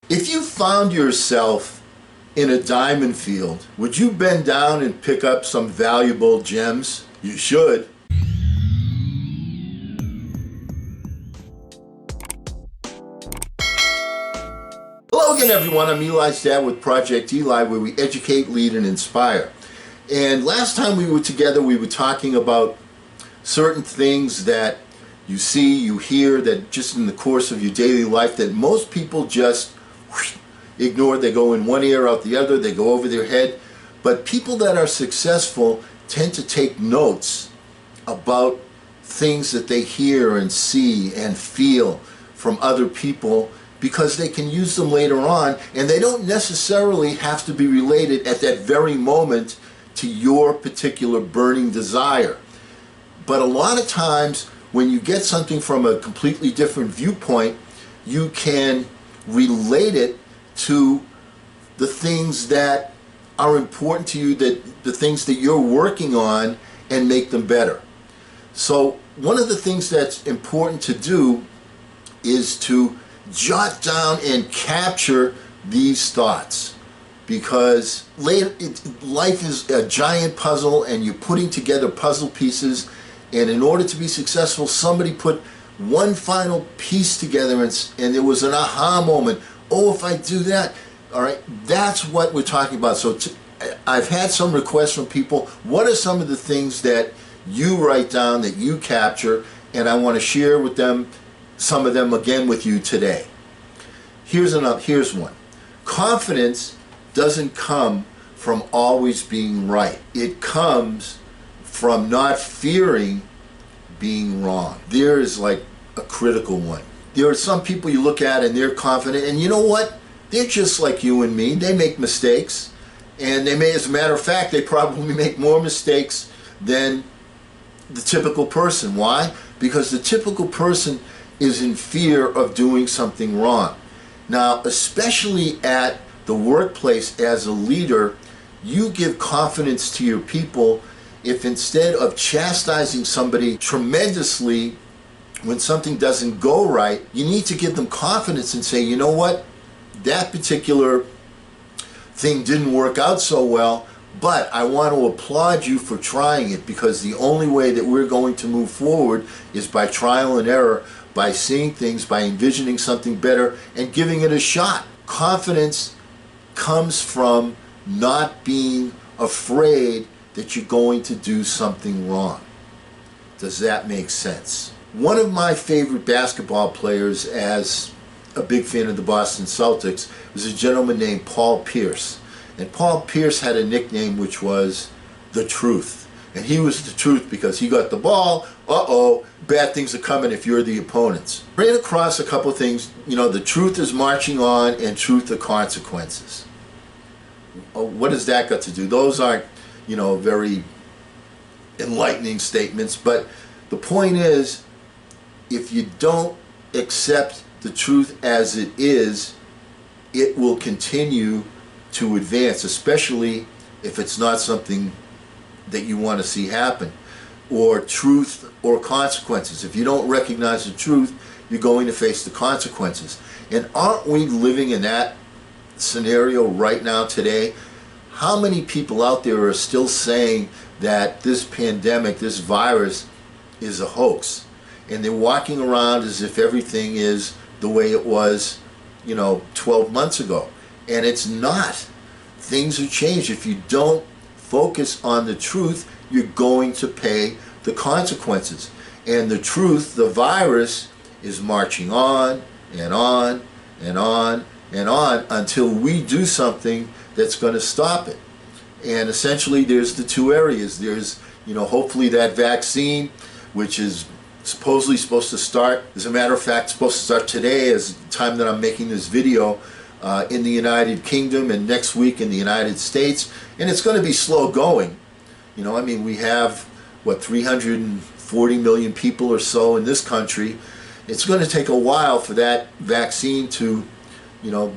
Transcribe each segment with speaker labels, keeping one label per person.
Speaker 1: If you found yourself in a diamond field, would you bend down and pick up some valuable gems? You should. Hello again, everyone. I'm Eli's dad with Project Eli, where we educate, lead, and inspire. And last time we were together, we were talking about certain things that you see, you hear, that just in the course of your daily life that most people just ignore. They go in one ear out the other, they go over their head. But people that are successful tend to take notes about things that they hear and see and feel from other people, because they can use them later on, and they don't necessarily have to be related at that very moment to your particular burning desire. But a lot of times when you get something from a completely different viewpoint, you can relate it to the things that are important to you, that the things that you're working on, and make them better. So one of the things that's important to do is to jot down and capture these thoughts, because life is a giant puzzle and you're putting together puzzle pieces, and in order to be successful, somebody put one final piece together and there was an aha moment. Oh, if I do that, all right, that's what we're talking about. So I've had some requests from people. What are some of the things that you write down, that you capture, and I want to share with them, some of them again with you today. Here's one. Confidence doesn't come from always being right. It comes from not fearing being wrong. There is like a critical one. There are some people you look at and they're confident, and you know what? They're just like you and me. They make mistakes, and they may, as a matter of fact, they probably make more mistakes than the typical person. Why? Because the typical person is in fear of doing something wrong. Now, especially at the workplace as a leader, you give confidence to your people if, instead of chastising somebody tremendously when something doesn't go right, you need to give them confidence and say, you know what, that particular thing didn't work out so well, but I want to applaud you for trying it, because the only way that we're going to move forward is by trial and error, by seeing things, by envisioning something better and giving it a shot. Confidence comes from not being afraid that you're going to do something wrong. Does that make sense? One of my favorite basketball players, as a big fan of the Boston Celtics, was a gentleman named Paul Pierce. And Paul Pierce had a nickname which was the Truth. And he was the truth because he got the ball. Uh-oh, bad things are coming if you're the opponents. Ran across a couple of things. You know, the truth is marching on and truth are consequences. What has that got to do? Those aren't, you know, very enlightening statements. But the point is, if you don't accept the truth as it is, it will continue to advance, especially if it's not something that you want to see happen. Or truth or consequences. If you don't recognize the truth, you're going to face the consequences. And aren't we living in that scenario right now today? How many people out there are still saying that this pandemic, this virus, is a hoax? And they're walking around as if everything is the way it was, 12 months ago. And it's not. Things have changed. If you don't focus on the truth, you're going to pay the consequences. And the truth, the virus, is marching on and on and on and on until we do something that's going to stop it. And essentially there's the two areas. There's, hopefully that vaccine, which is supposedly supposed to start, as a matter of fact, supposed to start today, as the time that I'm making this video, in the United Kingdom, and next week in the United States. And it's going to be slow going. We have, 340 million people or so in this country. It's going to take a while for that vaccine to,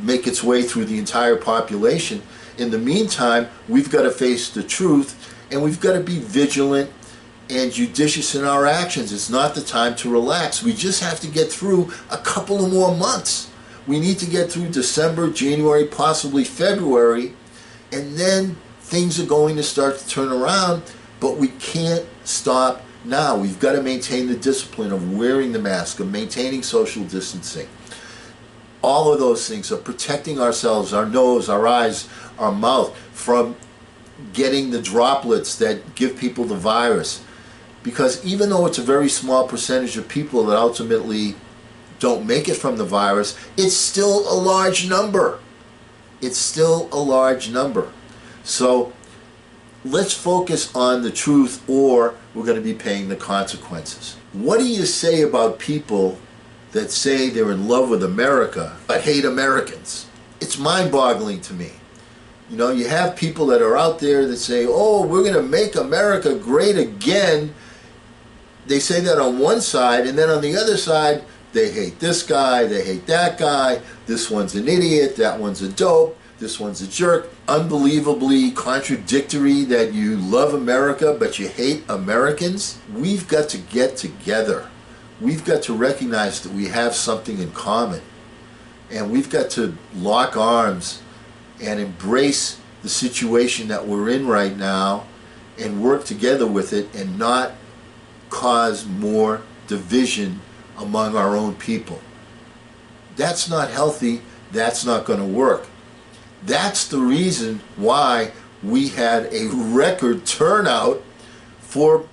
Speaker 1: make its way through the entire population. In the meantime, we've got to face the truth, and we've got to be vigilant and judicious in our actions. It's not the time to relax. We just have to get through a couple of more months. We need to get through December, January, possibly February, and then things are going to start to turn around, but we can't stop now. We've got to maintain the discipline of wearing the mask, of maintaining social distancing. All of those things, of protecting ourselves, our nose, our eyes, our mouth, from getting the droplets that give people the virus. Because even though it's a very small percentage of people that ultimately don't make it from the virus, it's still a large number. It's still a large number. So let's focus on the truth, or we're going to be paying the consequences. What do you say about people that say they're in love with America but hate Americans? It's mind-boggling to me. You know, you have people that are out there that say, oh, we're going to make America great again. They say that on one side, and then on the other side, they hate this guy, they hate that guy, this one's an idiot, that one's a dope, this one's a jerk. Unbelievably contradictory that you love America but you hate Americans. We've got to get together. We've got to recognize that we have something in common. And we've got to lock arms and embrace the situation that we're in right now and work together with it, and not cause more division among our own people. That's not healthy. That's not going to work. That's the reason why we had a record turnout for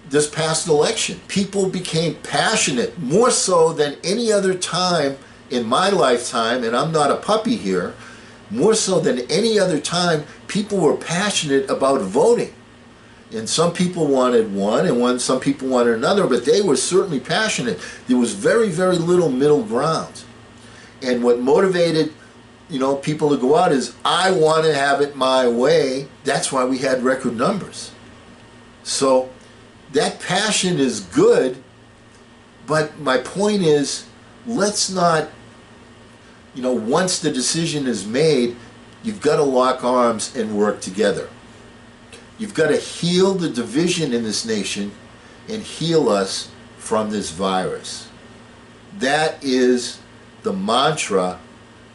Speaker 1: this past election. People became passionate, more so than any other time in my lifetime, and I'm not a puppy here, more so than any other time, people were passionate about voting. And some people wanted one, and some people wanted another, but they were certainly passionate. There was very, very little middle ground. And what motivated, people to go out is, I want to have it my way. That's why we had record numbers. So that passion is good, but my point is, let's not, once the decision is made, you've got to lock arms and work together. You've got to heal the division in this nation and heal us from this virus. That is the mantra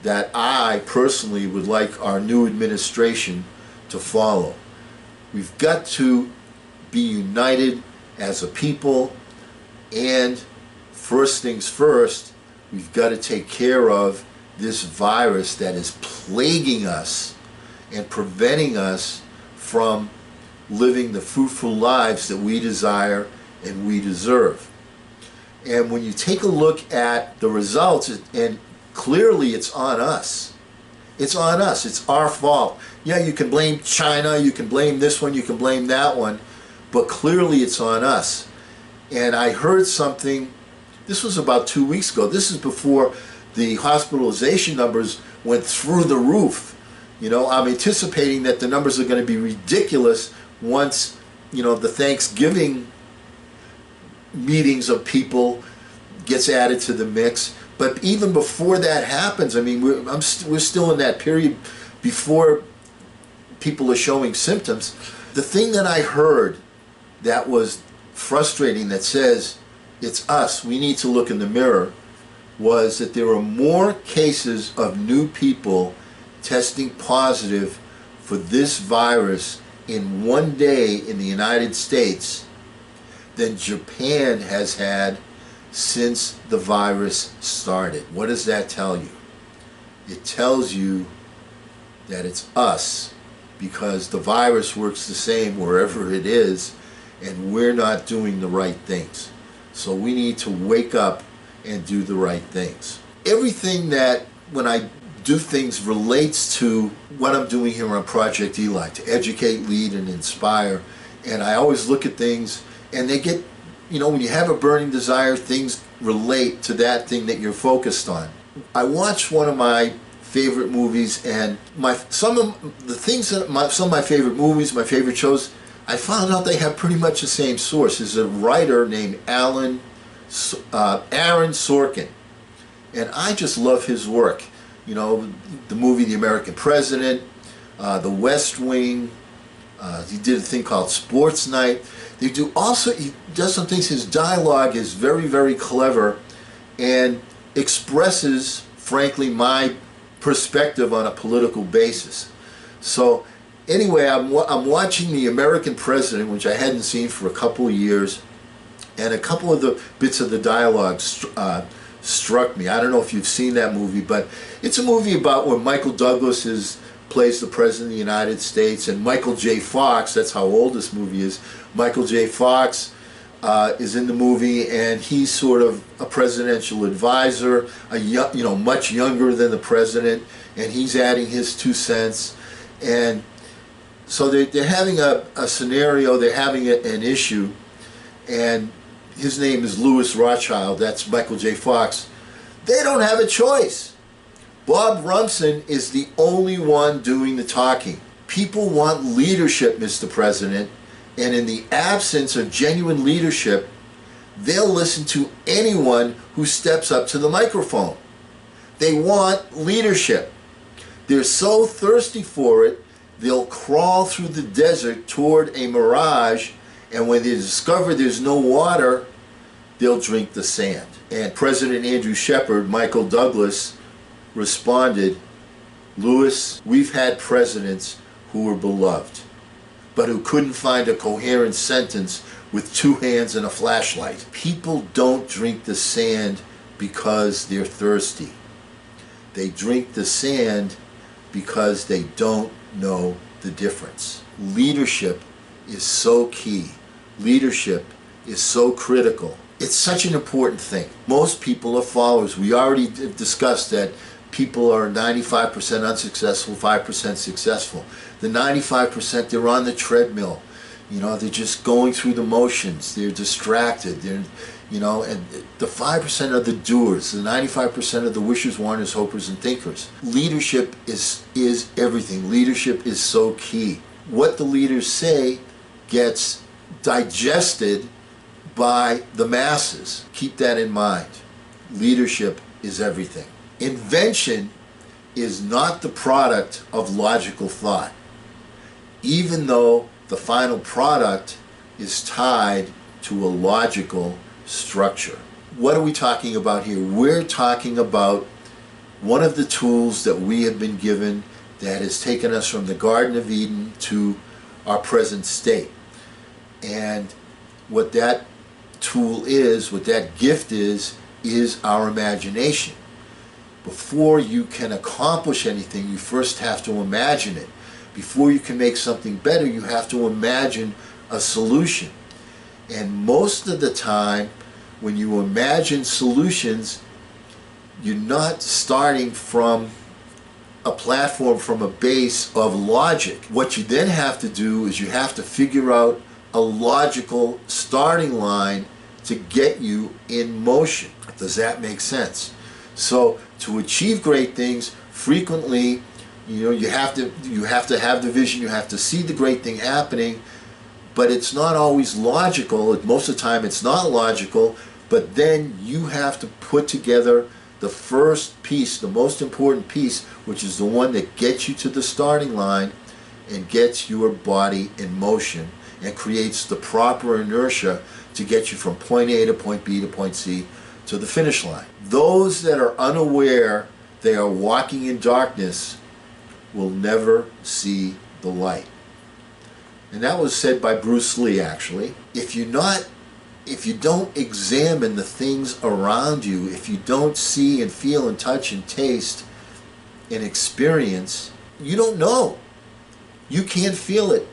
Speaker 1: that I personally would like our new administration to follow. We've got to be united as a people, and first things first, we've got to take care of this virus that is plaguing us and preventing us from living the fruitful lives that we desire and we deserve. And when you take a look at the results, and clearly it's on us. It's on us. It's our fault. Yeah, you can blame China, you can blame this one, you can blame that one, but clearly it's on us. And I heard something, this was about 2 weeks ago, this is before the hospitalization numbers went through the roof. I'm anticipating that the numbers are going to be ridiculous once, the Thanksgiving meetings of people gets added to the mix. But even before that happens, we're still in that period before people are showing symptoms. The thing that I heard that was frustrating, that says it's us, we need to look in the mirror, was that there were more cases of new people testing positive for this virus in one day in the United States than Japan has had since the virus started. What does that tell you? It tells you that it's us, because the virus works the same wherever it is, and we're not doing the right things. So we need to wake up and do the right things. Everything that, when I do things, relates to what I'm doing here on Project Eli, to educate, lead, and inspire. And I always look at things, and they get, when you have a burning desire, things relate to that thing that you're focused on. I watched one of my favorite movies, and some of my favorite movies, my favorite shows, I found out they have pretty much the same source. There's a writer named Aaron Sorkin, and I just love his work. The movie The American President, The West Wing. He did a thing called Sports Night. He does some things. His dialogue is very, very clever and expresses frankly, my perspective on a political basis. So anyway, I'm watching The American President, which I hadn't seen for a couple of years, and a couple of the bits of the dialogue struck me. I don't know if you've seen that movie, but it's a movie about where Michael Douglas plays the President of the United States, and Michael J. Fox, that's how old this movie is, Michael J. Fox is in the movie, and he's sort of a presidential advisor, much younger than the president, and he's adding his 2 cents. And so they're having a scenario, they're having an issue, and his name is Louis Rothschild, that's Michael J. Fox. They don't have a choice. Bob Rumson is the only one doing the talking. People want leadership, Mr. President, and in the absence of genuine leadership, they'll listen to anyone who steps up to the microphone. They want leadership. They're so thirsty for it, they'll crawl through the desert toward a mirage, and when they discover there's no water, they'll drink the sand. And President Andrew Shepard, Michael Douglas, responded, Louis, we've had presidents who were beloved, but who couldn't find a coherent sentence with 2 hands and a flashlight. People don't drink the sand because they're thirsty. They drink the sand because they don't know the difference. Leadership is so key. Leadership is so critical. It's such an important thing. Most people are followers. We already discussed that people are 95% unsuccessful, 5% successful. The 95%, they're on the treadmill. They're just going through the motions. They're distracted. And the 5% are the doers. The 95% are the wishers, wanters, hopers, and thinkers. Leadership is everything. Leadership is so key. What the leaders say gets digested by the masses. Keep that in mind. Leadership is everything. Invention is not the product of logical thought, even though the final product is tied to a logical structure. What are we talking about here? We're talking about one of the tools that we have been given that has taken us from the Garden of Eden to our present state. And what that tool is, what that gift is our imagination. Before you can accomplish anything, you first have to imagine it. Before you can make something better, you have to imagine a solution. And most of the time, when you imagine solutions, you're not starting from a platform, from a base of logic. What you then have to do is you have to figure out a logical starting line to get you in motion. Does that make sense? So to achieve great things, frequently, you have to have the vision, you have to see the great thing happening, but it's not always logical. Most of the time it's not logical, but then you have to put together the first piece, the most important piece, which is the one that gets you to the starting line and gets your body in motion and creates the proper inertia to get you from point A to point B to point C to the finish line. Those that are unaware they are walking in darkness will never see the light. And that was said by Bruce Lee, actually. If you don't examine the things around you, if you don't see and feel and touch and taste and experience, you don't know. You can't feel it.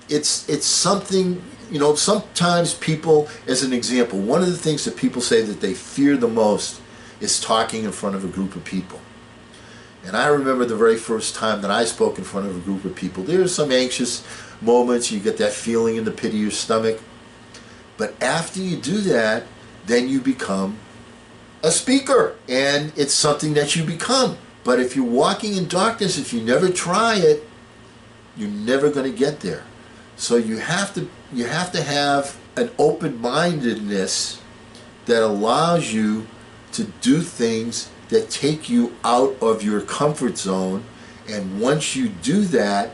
Speaker 1: It's something, sometimes people, as an example, one of the things that people say that they fear the most is talking in front of a group of people. And I remember the very first time that I spoke in front of a group of people. There are some anxious moments, you get that feeling in the pit of your stomach. But after you do that, then you become a speaker. And it's something that you become. But if you're walking in darkness, if you never try it, you're never going to get there. So you have to have an open-mindedness that allows you to do things that take you out of your comfort zone, and once you do that,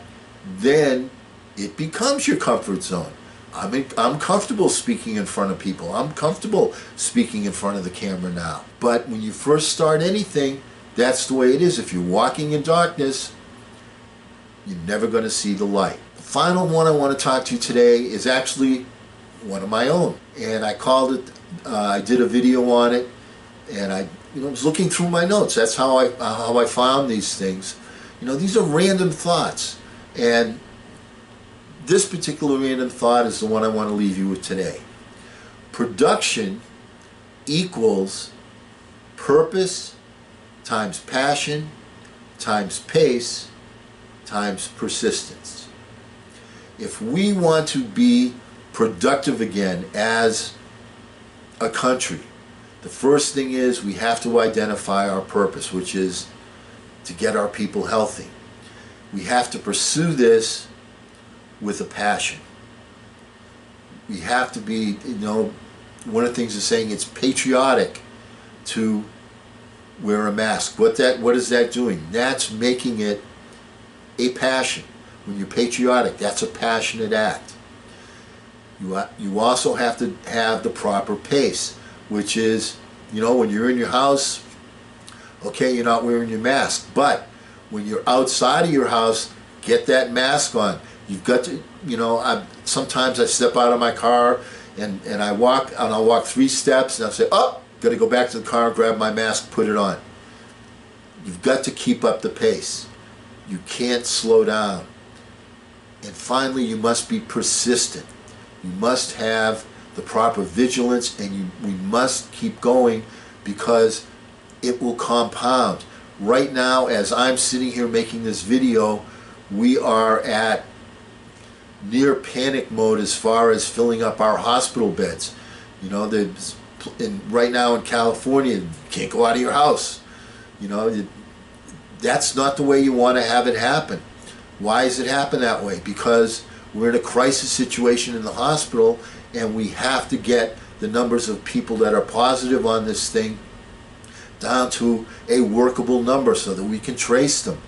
Speaker 1: then it becomes your comfort zone. I'm comfortable speaking in front of people. I'm comfortable speaking in front of the camera now. But when you first start anything, that's the way it is. If you're walking in darkness, you're never going to see the light. The final one I want to talk to you today is actually one of my own. And I called it, I did a video on it, and I was looking through my notes. That's how I found these things. These are random thoughts. And this particular random thought is the one I want to leave you with today. Production equals purpose times passion times pace times persistence. If we want to be productive again as a country, the first thing is we have to identify our purpose, which is to get our people healthy. We have to pursue this with a passion. We have to be, one of the things is saying it's patriotic to wear a mask. What is that doing? That's making it a passion. When you're patriotic, that's a passionate act. You also have to have the proper pace, which is, when you're in your house, okay, you're not wearing your mask, but when you're outside of your house, get that mask on. You've got to, sometimes I step out of my car and I'll walk 3 steps and I'll say, oh, got to go back to the car, grab my mask, put it on. You've got to keep up the pace. You can't slow down. And finally, you must be persistent. You must have the proper vigilance, and we must keep going because it will compound. Right now, as I'm sitting here making this video, we are at near panic mode as far as filling up our hospital beds. Right now in California, you can't go out of your house. That's not the way you want to have it happen. Why does it happen that way? Because we're in a crisis situation in the hospital, and we have to get the numbers of people that are positive on this thing down to a workable number so that we can trace them.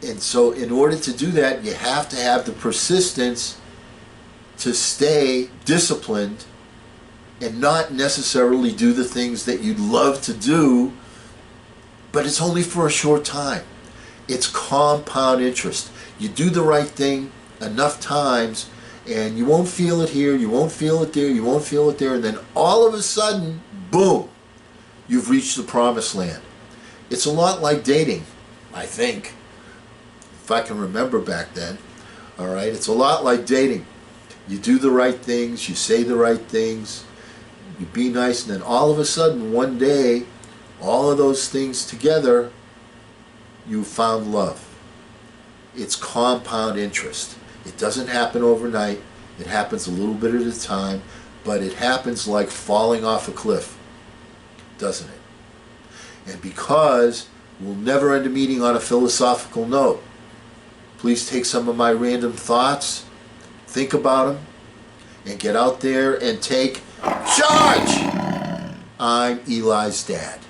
Speaker 1: And so in order to do that, you have to have the persistence to stay disciplined and not necessarily do the things that you'd love to do, but it's only for a short time. It's compound interest. You do the right thing enough times and you won't feel it here, you won't feel it there, you won't feel it there, and then all of a sudden, boom, you've reached the promised land. It's a lot like dating, I think. If I can remember back then, all right? It's a lot like dating. You do the right things, you say the right things, you be nice, and then all of a sudden, one day, all of those things together, you found love. It's compound interest. It doesn't happen overnight. It happens a little bit at a time, but it happens like falling off a cliff, doesn't it? And because we'll never end a meeting on a philosophical note, please take some of my random thoughts, think about them, and get out there and take charge. I'm Eli's dad.